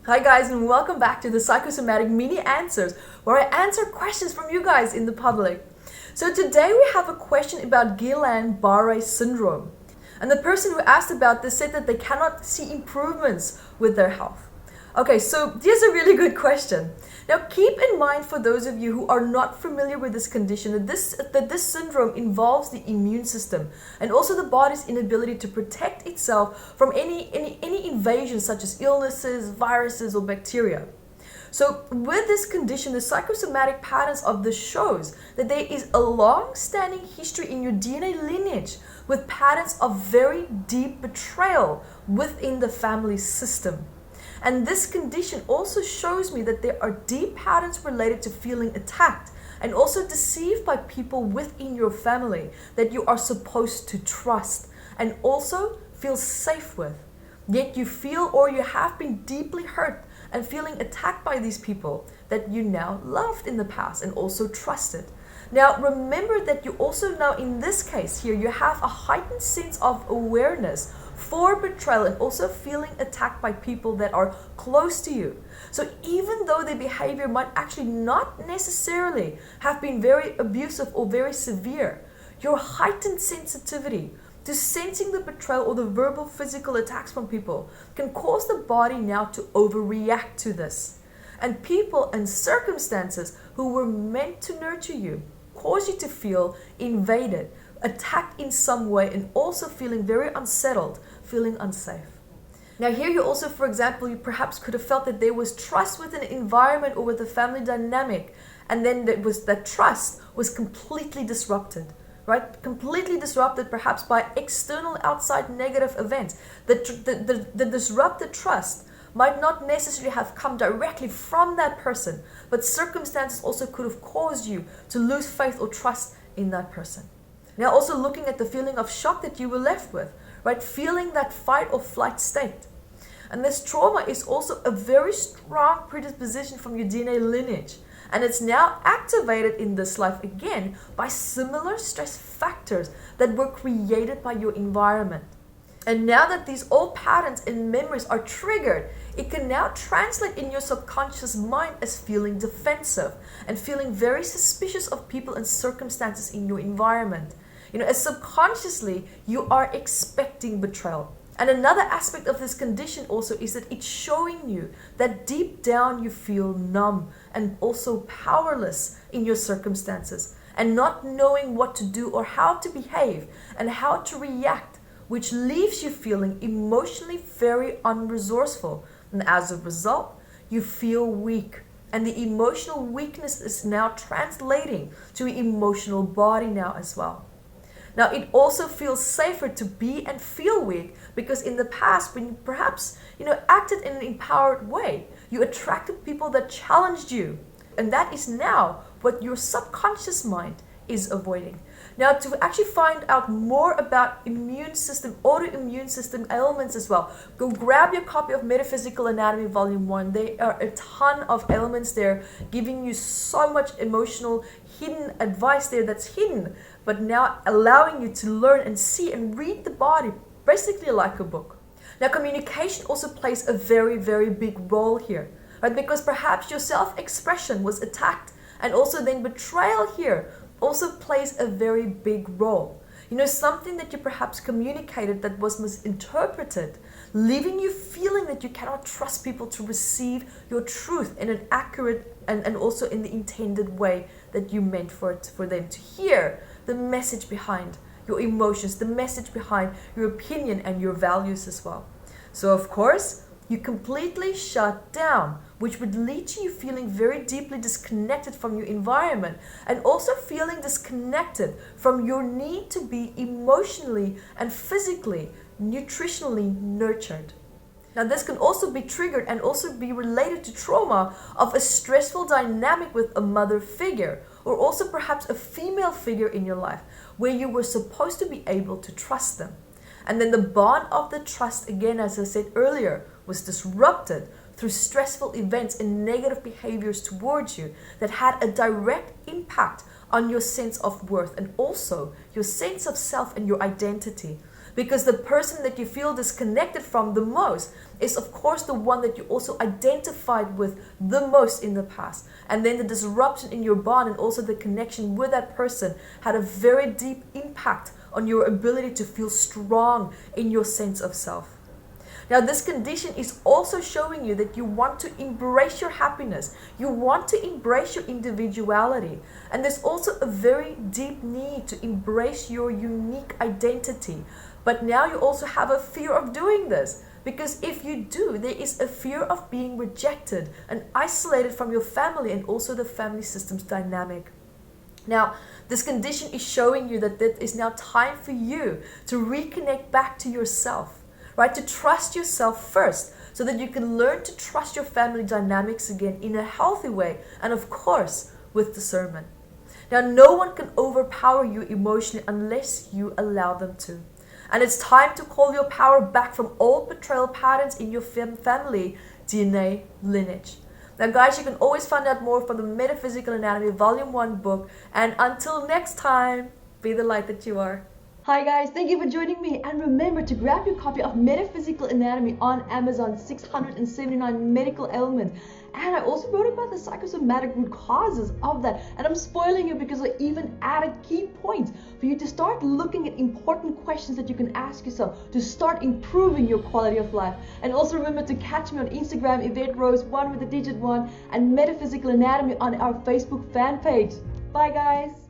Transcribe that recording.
Hi guys, and welcome back to the Psychosomatic Mini Answers, where I answer questions from you guys in the public. So today we have a question about Guillain-Barre syndrome. And the person who asked about this said that they cannot see improvements with their health. Okay, so here's a really good question. Now keep in mind, for those of you who are not familiar with this condition, that this syndrome involves the immune system and also the body's inability to protect itself from any invasions such as illnesses, viruses, or bacteria. So with this condition, the psychosomatic patterns of this shows that there is a long-standing history in your DNA lineage with patterns of very deep betrayal within the family system. And this condition also shows me that there are deep patterns related to feeling attacked and also deceived by people within your family that you are supposed to trust and also feel safe with. Yet you feel, or you have been deeply hurt and feeling attacked by these people that you now loved in the past and also trusted. Now remember that you also now, in this case here, you have a heightened sense of awareness for betrayal and also feeling attacked by people that are close to you. So even though their behavior might actually not necessarily have been very abusive or very severe, your heightened sensitivity to sensing the betrayal or the verbal physical attacks from people can cause the body now to overreact to this. And people and circumstances who were meant to nurture you cause you to feel invaded, attacked in some way, and also feeling very unsettled, feeling unsafe. Now here you also, for example, you perhaps could have felt that there was trust within an environment or with a family dynamic, and then that trust was completely disrupted. Right? Completely disrupted perhaps by external outside negative events. The disrupted trust might not necessarily have come directly from that person, but circumstances also could have caused you to lose faith or trust in that person. Now also looking at the feeling of shock that you were left with, right? Feeling that fight or flight state. And this trauma is also a very strong predisposition from your DNA lineage. And it's now activated in this life again by similar stress factors that were created by your environment. And now that these old patterns and memories are triggered, it can now translate in your subconscious mind as feeling defensive and feeling very suspicious of people and circumstances in your environment. As subconsciously you are expecting betrayal. And another aspect of this condition also is that it's showing you that deep down you feel numb and also powerless in your circumstances and not knowing what to do or how to behave and how to react, which leaves you feeling emotionally very unresourceful. And as a result, you feel weak. And the emotional weakness is now translating to your emotional body now as well. Now, it also feels safer to be and feel weak because in the past, when you perhaps, acted in an empowered way, you attracted people that challenged you. And that is now what your subconscious mind is avoiding. Now, to actually find out more about immune system, autoimmune system ailments as well, go grab your copy of Metaphysical Anatomy Volume 1. There are a ton of ailments there, giving you so much emotional hidden advice there that's hidden, but now allowing you to learn and see and read the body, basically like a book. Now, communication also plays a very, very big role here, right? Because perhaps your self-expression was attacked, and also then betrayal here also plays a very big role. Something that you perhaps communicated that was misinterpreted, leaving you feeling that you cannot trust people to receive your truth in an accurate and also in the intended way that you meant for them to hear the message behind your emotions, the message behind your opinion and your values as well. So of course, you completely shut down, which would lead to you feeling very deeply disconnected from your environment and also feeling disconnected from your need to be emotionally and physically, nutritionally nurtured. Now this can also be triggered and also be related to trauma of a stressful dynamic with a mother figure or also perhaps a female figure in your life where you were supposed to be able to trust them. And then the bond of the trust, again, as I said earlier, was disrupted through stressful events and negative behaviors towards you that had a direct impact on your sense of worth and also your sense of self and your identity. because the person that you feel disconnected from the most is of course the one that you also identified with the most in the past. And then the disruption in your bond and also the connection with that person had a very deep impact on your ability to feel strong in your sense of self. Now, this condition is also showing you that you want to embrace your happiness. You want to embrace your individuality. And there's also a very deep need to embrace your unique identity. But now you also have a fear of doing this. Because if you do, there is a fear of being rejected and isolated from your family and also the family system's dynamic. Now, this condition is showing you that it is now time for you to reconnect back to yourself. Right, to trust yourself first so that you can learn to trust your family dynamics again in a healthy way and of course with discernment. Now, no one can overpower you emotionally unless you allow them to. And it's time to call your power back from old betrayal patterns in your family DNA lineage. Now guys, you can always find out more from the Metaphysical Anatomy Volume 1 book, and until next time, be the light that you are. Hi guys, thank you for joining me, and remember to grab your copy of Metaphysical Anatomy on Amazon, 679 medical ailments. And I also wrote about the psychosomatic root causes of that, and I'm spoiling you because I even added key points for you to start looking at important questions that you can ask yourself to start improving your quality of life. And also remember to catch me on Instagram, Evette Rose, 1 with the digit 1, and Metaphysical Anatomy on our Facebook fan page. Bye guys!